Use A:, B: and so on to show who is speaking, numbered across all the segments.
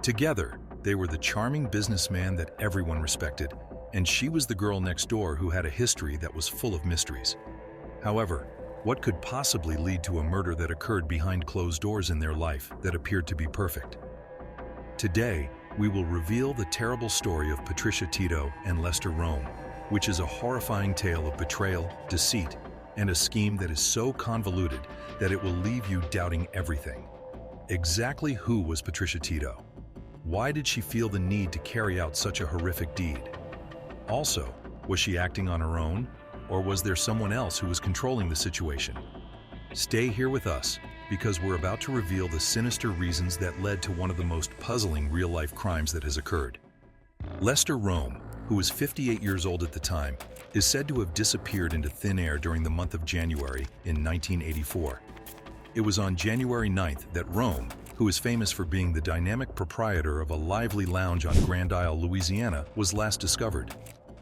A: Together, they were the charming businessman that everyone respected, and she was the girl next door who had a history that was full of mysteries. However, what could possibly lead to a murder that occurred behind closed doors in their life that appeared to be perfect? Today, we will reveal the terrible story of Patricia Tito and Lester Rome, which is a horrifying tale of betrayal, deceit, and a scheme that is so convoluted that it will leave you doubting everything. Exactly who was Patricia Tito? Why did she feel the need to carry out such a horrific deed? Also, was she acting on her own, or was there someone else who was controlling the situation? Stay here with us, because we're about to reveal the sinister reasons that led to one of the most puzzling real-life crimes that has occurred. Lester Rome, who was 58 years old at the time, is said to have disappeared into thin air during the month of January in 1984. It was on January 9th that Rome, who is famous for being the dynamic proprietor of a lively lounge on Grand Isle, Louisiana, was last discovered.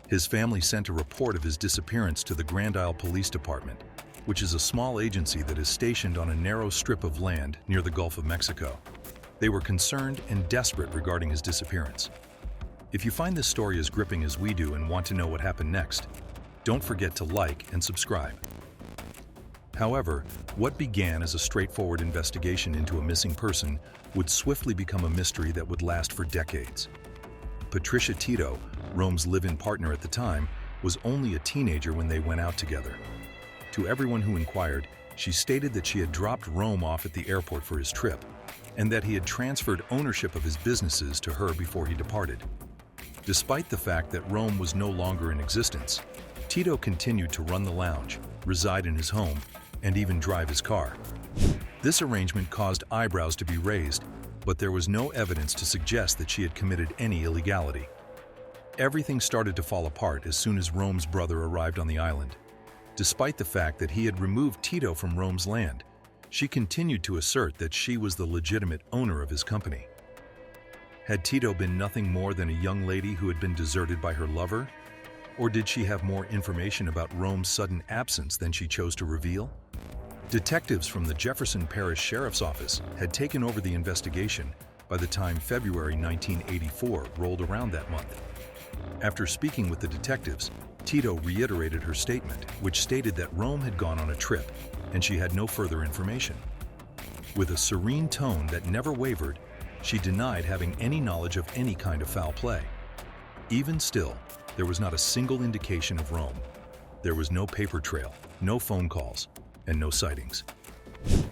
A: His family sent a report of his disappearance to the Grand Isle Police Department, which is a small agency that is stationed on a narrow strip of land near the Gulf of Mexico. They were concerned and desperate regarding his disappearance. If you find this story as gripping as we do and want to know what happened next, don't forget to like and subscribe. However, what began as a straightforward investigation into a missing person would swiftly become a mystery that would last for decades. Patricia Tito, Rome's live-in partner at the time, was only a teenager when they went out together. To everyone who inquired, she stated that she had dropped Rome off at the airport for his trip, and that he had transferred ownership of his businesses to her before he departed. Despite the fact that Rome was no longer in existence, Tito continued to run the lounge, reside in his home, and even drive his car. This arrangement caused eyebrows to be raised, but there was no evidence to suggest that she had committed any illegality. Everything started to fall apart as soon as Rome's brother arrived on the island. Despite the fact that he had removed Tito from Rome's land, she continued to assert that she was the legitimate owner of his company. Had Tito been nothing more than a young lady who had been deserted by her lover? Or did she have more information about Rome's sudden absence than she chose to reveal? Detectives from the Jefferson Parish Sheriff's Office had taken over the investigation by the time February 1984 rolled around that month. After speaking with the detectives, Tito reiterated her statement, which stated that Rome had gone on a trip and she had no further information. With a serene tone that never wavered, she denied having any knowledge of any kind of foul play. Even still, there was not a single indication of Rome. There was no paper trail, no phone calls, and no sightings.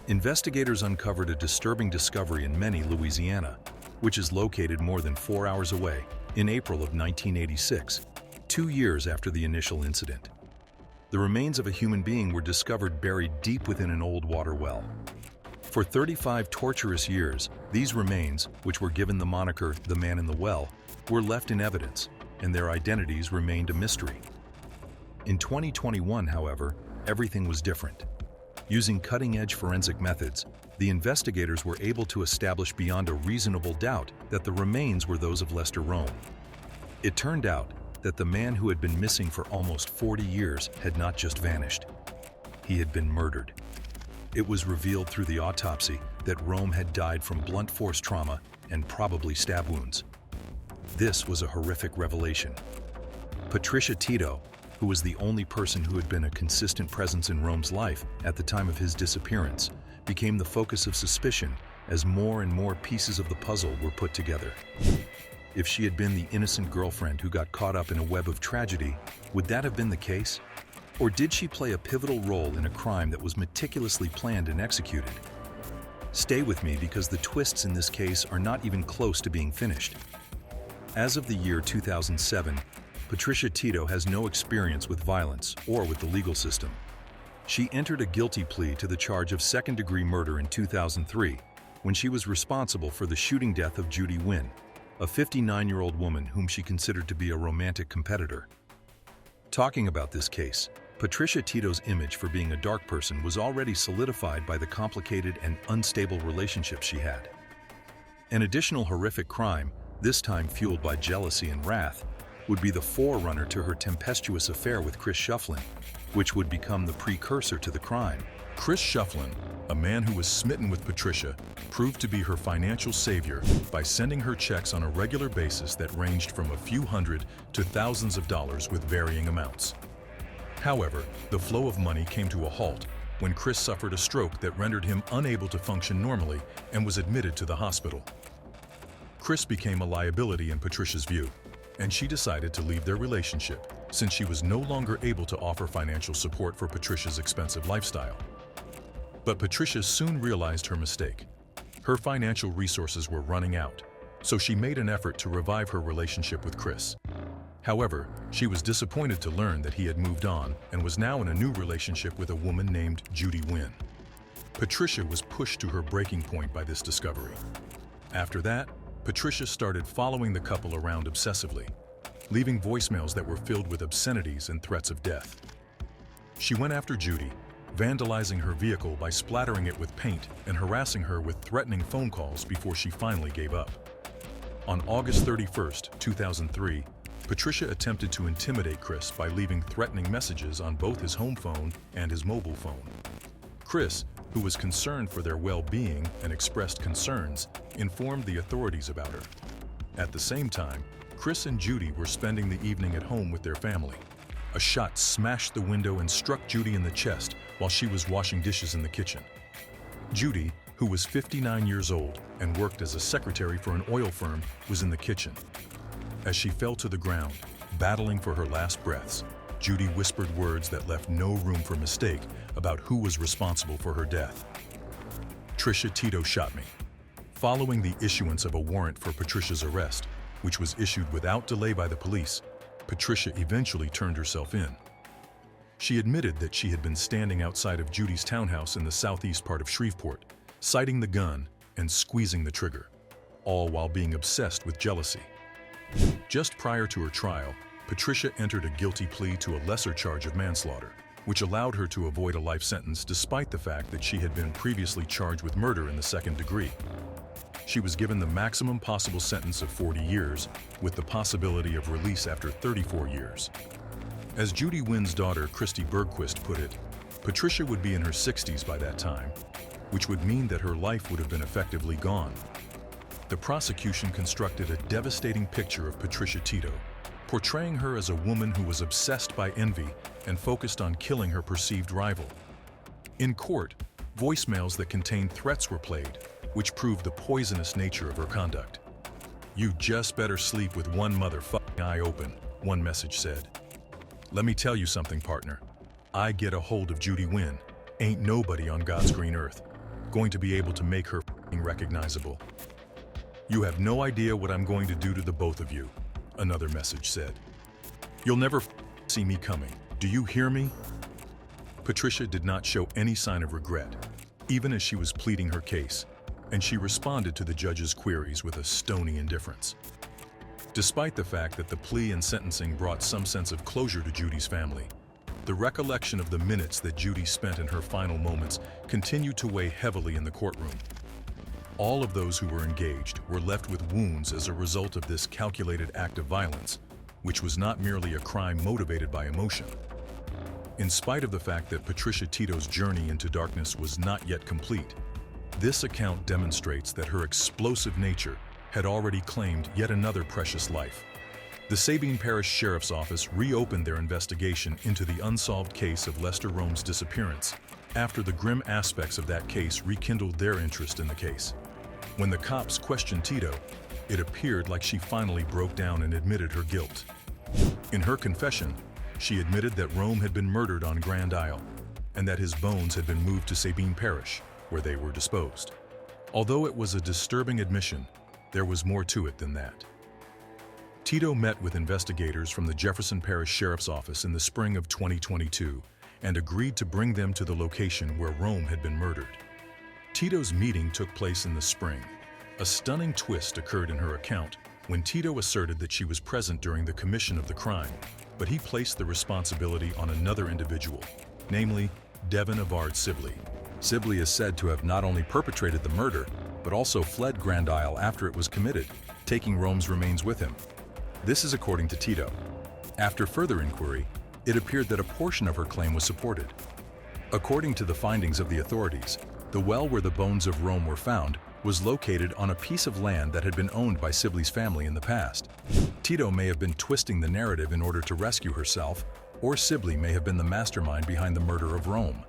A: Investigators uncovered a disturbing discovery in Many, Louisiana, which is located more than 4 hours away, in April of 1986, 2 years after the initial incident. The remains of a human being were discovered buried deep within an old water well. For 35 torturous years, these remains, which were given the moniker "the man in the well," were left in evidence, and their identities remained a mystery. In 2021, however, everything was different. Using cutting-edge forensic methods, the investigators were able to establish beyond a reasonable doubt that the remains were those of Lester Rome. It turned out that the man who had been missing for almost 40 years had not just vanished. He had been murdered. It was revealed through the autopsy that Rome had died from blunt force trauma and probably stab wounds. This was a horrific revelation. Patricia Tito, who was the only person who had been a consistent presence in Rome's life at the time of his disappearance, became the focus of suspicion as more and more pieces of the puzzle were put together. If she had been the innocent girlfriend who got caught up in a web of tragedy, would that have been the case? Or did she play a pivotal role in a crime that was meticulously planned and executed? Stay with me because the twists in this case are not even close to being finished. As of the year 2007, Patricia Tito has no experience with violence or with the legal system. She entered a guilty plea to the charge of second-degree murder in 2003 when she was responsible for the shooting death of Judy Wynn, a 59-year-old woman whom she considered to be a romantic competitor. Talking about this case, Patricia Tito's image for being a dark person was already solidified by the complicated and unstable relationship she had. An additional horrific crime, this time fueled by jealousy and wrath, would be the forerunner to her tempestuous affair with Chris Shufflin, which would become the precursor to the crime. Chris Shufflin, a man who was smitten with Patricia, proved to be her financial savior by sending her checks on a regular basis that ranged from a few hundred to thousands of dollars with varying amounts. However, the flow of money came to a halt when Chris suffered a stroke that rendered him unable to function normally and was admitted to the hospital. Chris became a liability in Patricia's view, and she decided to leave their relationship since she was no longer able to offer financial support for Patricia's expensive lifestyle. But Patricia soon realized her mistake. Her financial resources were running out, so she made an effort to revive her relationship with Chris. However, she was disappointed to learn that he had moved on and was now in a new relationship with a woman named Judy Wynn. Patricia was pushed to her breaking point by this discovery. After that, Patricia started following the couple around obsessively, leaving voicemails that were filled with obscenities and threats of death. She went after Judy, vandalizing her vehicle by splattering it with paint and harassing her with threatening phone calls before she finally gave up. On August 31, 2003, Patricia attempted to intimidate Chris by leaving threatening messages on both his home phone and his mobile phone. Chris, who was concerned for their well-being and expressed concerns, informed the authorities about her. At the same time, Chris and Judy were spending the evening at home with their family. A shot smashed the window and struck Judy in the chest while she was washing dishes in the kitchen. Judy, who was 59 years old and worked as a secretary for an oil firm, was in the kitchen. As she fell to the ground, battling for her last breaths, Judy whispered words that left no room for mistake about who was responsible for her death. "Trisha Tito shot me." Following the issuance of a warrant for Patricia's arrest, which was issued without delay by the police, Patricia eventually turned herself in. She admitted that she had been standing outside of Judy's townhouse in the southeast part of Shreveport, sighting the gun and squeezing the trigger, all while being obsessed with jealousy. Just prior to her trial, Patricia entered a guilty plea to a lesser charge of manslaughter, which allowed her to avoid a life sentence despite the fact that she had been previously charged with murder in the second degree. She was given the maximum possible sentence of 40 years, with the possibility of release after 34 years. As Judy Wynn's daughter, Christy Bergquist, put it, Patricia would be in her 60s by that time, which would mean that her life would have been effectively gone. The prosecution constructed a devastating picture of Patricia Tito, portraying her as a woman who was obsessed by envy and focused on killing her perceived rival. In court, voicemails that contained threats were played, which proved the poisonous nature of her conduct. "You just better sleep with one motherfucking eye open," one message said. "Let me tell you something, partner. I get a hold of Judy Wynn. Ain't nobody on God's green earth going to be able to make her fucking recognizable. You have no idea what I'm going to do to the both of you," another message said. "You'll never see me coming. Do you hear me?" Patricia did not show any sign of regret, even as she was pleading her case, and she responded to the judge's queries with a stony indifference. Despite the fact that the plea and sentencing brought some sense of closure to Judy's family, the recollection of the minutes that Judy spent in her final moments continued to weigh heavily in the courtroom. All of those who were engaged were left with wounds as a result of this calculated act of violence, which was not merely a crime motivated by emotion. In spite of the fact that Patricia Tito's journey into darkness was not yet complete, this account demonstrates that her explosive nature had already claimed yet another precious life. The Sabine Parish Sheriff's Office reopened their investigation into the unsolved case of Lester Rome's disappearance after the grim aspects of that case rekindled their interest in the case. When the cops questioned Tito, it appeared like she finally broke down and admitted her guilt. In her confession, she admitted that Rome had been murdered on Grand Isle and that his bones had been moved to Sabine Parish, where they were disposed. Although it was a disturbing admission, there was more to it than that. Tito met with investigators from the Jefferson Parish Sheriff's Office in the spring of 2022 and agreed to bring them to the location where Rome had been murdered. Tito's meeting took place in the spring. A stunning twist occurred in her account when Tito asserted that she was present during the commission of the crime, but he placed the responsibility on another individual, namely Devin Avard Sibley. Sibley is said to have not only perpetrated the murder, but also fled Grand Isle after it was committed, taking Rome's remains with him. This is according to Tito. After further inquiry, it appeared that a portion of her claim was supported. According to the findings of the authorities, the well where the bones of Rome were found was located on a piece of land that had been owned by Sibley's family in the past. Tito may have been twisting the narrative in order to rescue herself, or Sibley may have been the mastermind behind the murder of Rome.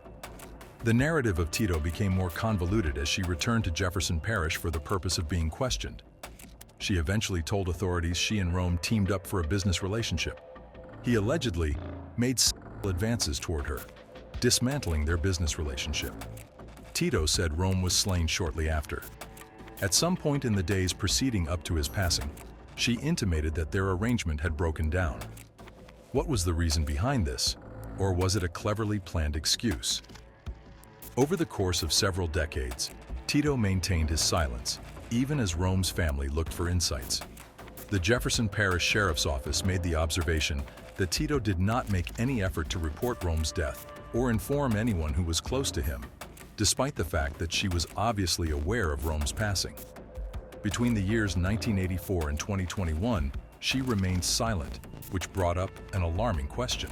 A: The narrative of Tito became more convoluted as she returned to Jefferson Parish for the purpose of being questioned. She eventually told authorities she and Rome teamed up for a business relationship. He allegedly made several advances toward her, dismantling their business relationship. Tito said Rome was slain shortly after. At some point in the days preceding up to his passing, she intimated that their arrangement had broken down. What was the reason behind this, or was it a cleverly planned excuse? Over the course of several decades, Tito maintained his silence, even as Rome's family looked for insights. The Jefferson Parish Sheriff's Office made the observation that Tito did not make any effort to report Rome's death or inform anyone who was close to him, despite the fact that she was obviously aware of Rome's passing. Between the years 1984 and 2021, she remained silent, which brought up an alarming question.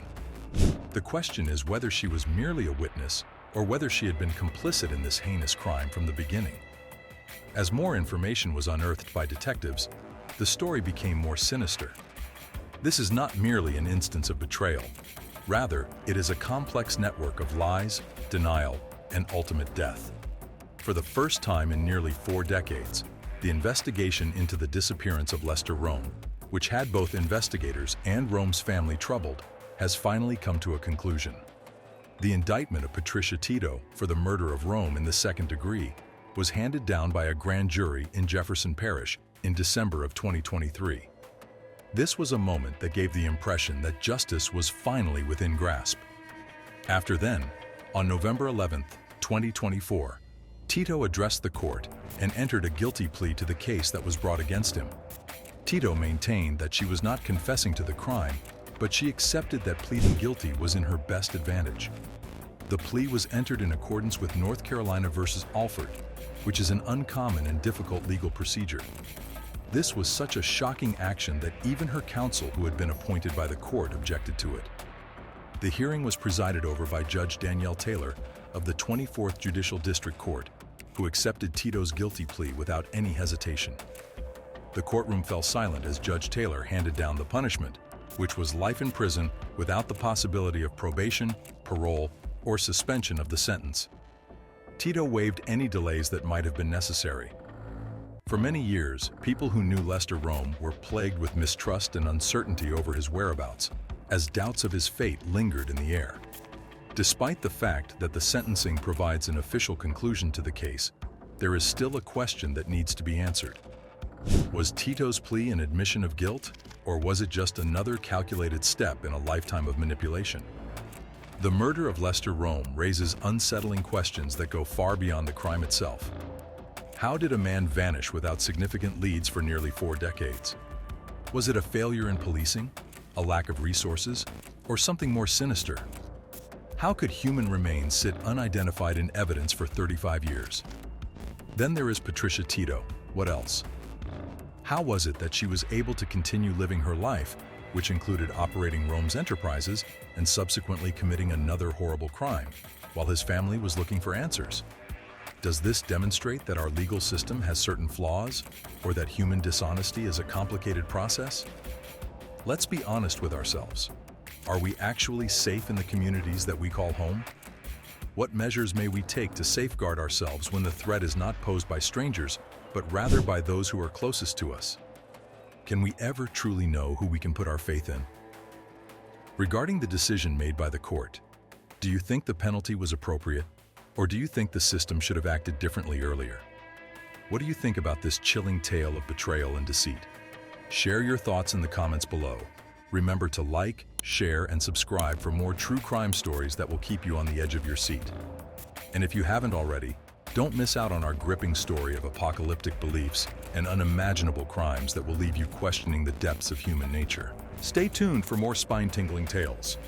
A: The question is whether she was merely a witness or whether she had been complicit in this heinous crime from the beginning. As more information was unearthed by detectives, the story became more sinister. This is not merely an instance of betrayal. Rather, it is a complex network of lies, denial, and ultimate death. For the first time in nearly 4 decades, the investigation into the disappearance of Lester Rome, which had both investigators and Rome's family troubled, has finally come to a conclusion. The indictment of Patricia Tito for the murder of Rome in the second degree was handed down by a grand jury in Jefferson Parish in December of 2023. This was a moment that gave the impression that justice was finally within grasp. After then, on November 11, 2024, Tito addressed the court and entered a guilty plea to the case that was brought against him. Tito maintained that she was not confessing to the crime, but she accepted that pleading guilty was in her best advantage. The plea was entered in accordance with North Carolina v. Alford, which is an uncommon and difficult legal procedure. This was such a shocking action that even her counsel, who had been appointed by the court, objected to it. The hearing was presided over by Judge Danielle Taylor of the 24th Judicial District Court, who accepted Tito's guilty plea without any hesitation. The courtroom fell silent as Judge Taylor handed down the punishment, which was life in prison without the possibility of probation, parole, or suspension of the sentence. Tito waived any delays that might have been necessary. For many years, people who knew Lester Rome were plagued with mistrust and uncertainty over his whereabouts, as doubts of his fate lingered in the air. Despite the fact that the sentencing provides an official conclusion to the case, there is still a question that needs to be answered. Was Tito's plea an admission of guilt, or was it just another calculated step in a lifetime of manipulation? The murder of Lester Rome raises unsettling questions that go far beyond the crime itself. How did a man vanish without significant leads for nearly 4 decades? Was it a failure in policing, a lack of resources, or something more sinister? How could human remains sit unidentified in evidence for 35 years? Then there is Patricia Tito. What else? How was it that she was able to continue living her life, which included operating Rome's enterprises and subsequently committing another horrible crime, while his family was looking for answers? Does this demonstrate that our legal system has certain flaws, or that human dishonesty is a complicated process? Let's be honest with ourselves. Are we actually safe in the communities that we call home? What measures may we take to safeguard ourselves when the threat is not posed by strangers, but rather by those who are closest to us? Can we ever truly know who we can put our faith in? Regarding the decision made by the court, do you think the penalty was appropriate, or do you think the system should have acted differently earlier? What do you think about this chilling tale of betrayal and deceit? Share your thoughts in the comments below. Remember to like, share, and subscribe for more true crime stories that will keep you on the edge of your seat. And if you haven't already, don't miss out on our gripping story of apocalyptic beliefs and unimaginable crimes that will leave you questioning the depths of human nature. Stay tuned for more spine-tingling tales.